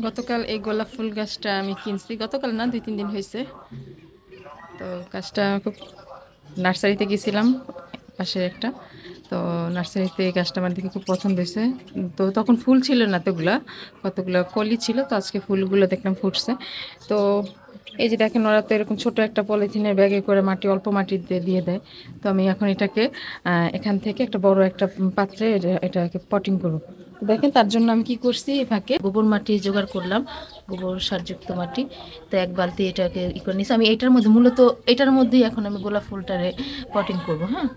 গতকাল এই গোলাপ ফুল গাছটা আমি কিনছি, গতকাল না 2-3 দিন হয়েছে। তো গাছটা খুব, নার্সারিতে গেছিলাম পাশে একটা, তো নার্সারিতে এই গাছটা আমার দেখে খুব পছন্দ হয়েছে। তো তখন ফুল ছিল না, তোগুলা কতগুলো কলি ছিল, তো আজকে ফুলগুলো দেখলাম ফুটছে। তো এই যে দেখেন, ওরা তো এরকম ছোট একটা পলিথিনের ব্যাগে করে মাটি, অল্প মাটি দিয়ে দেয়। তো আমি এখন এটাকে এখান থেকে একটা বড় একটা পাত্রে এটাকে পটিং করব। তো দেখেন, তার জন্য আমি কি করছি, এই ফাঁকে গোবর মাটি জোগাড় করলাম, গোবর সারযুক্ত মাটি। তো এক বালতি এটাকে ই করে নিছি আমি। এটার মধ্যে মূলত, এটার মধ্যেই এখন আমি গোলাপ ফুলটারে পটিং করব। হ্যাঁ,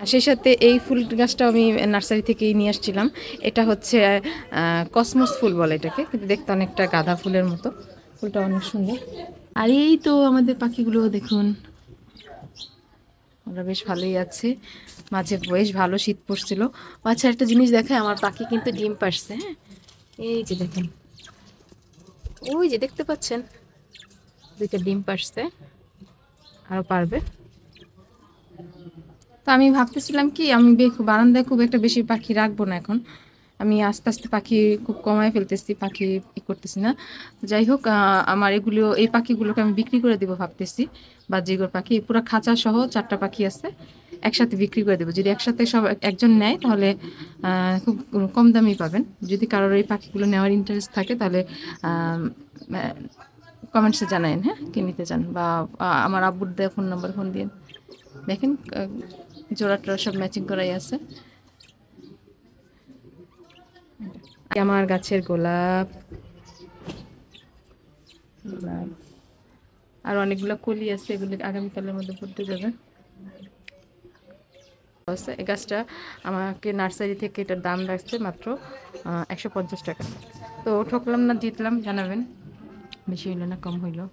আর সেই সাথে এই ফুল গাছটা আমি নার্সারি থেকেই নিয়ে আসছিলাম। এটা হচ্ছে কসমস ফুল বলে এটাকে, কিন্তু দেখতে অনেকটা গাঁদা ফুলের মতো। ফুলটা অনেক সুন্দর। আর এই তো আমাদের পাখিগুলো দেখুন, ওরা বেশ ভালোই আছে। মাঝে বেশ ভালো শীত পড়ছিল। আচ্ছা, একটা জিনিস দেখায়, আমার পাখি কিন্তু ডিম পারছে। হ্যাঁ, এই যে দেখেন, ওই যে দেখতে পাচ্ছেন, 2টা ডিম পারছে, আরও পারবে। তো আমি ভাবতেছিলাম কি, আমি বারান্দায় খুব একটা বেশি পাখি রাখবো না এখন। আমি আস্তে আস্তে পাখি খুব কমায় ফেলতেছি, পাখি করতেছি না। যাই হোক, আমার এগুলো, এই পাখিগুলোকে আমি বিক্রি করে দেবো ভাবতেছি। বাজিগর পাখি পুরো খাঁচা সহ 4টা পাখি আছে, একসাথে বিক্রি করে দেবো। যদি একসাথে সব একজন নেয় তাহলে খুব কম দামেই পাবেন। যদি কারোর এই পাখিগুলো নেওয়ার ইন্টারেস্ট থাকে তাহলে কমেন্টসে জানায়েন, হ্যাঁ, কে নিতে চান, বা আমার আব্বুর দেওয়া ফোন নাম্বার ফোন দিন। দেখেন, জোড়া টোড়া সব ম্যাচিং করাই আছে। আমার গাছের গোলাপ, গোলাপ আর অনেকগুলো কলি আছে, এগুলো আগামীকালের মধ্যে ফুটতে যাবে। এই গাছটা আমাকে নার্সারি থেকে এটার দাম রাখছে মাত্র 150 টাকা। তো ঠকলাম না জিতলাম, জানাবেন বেশি হইলো না কম হইলো।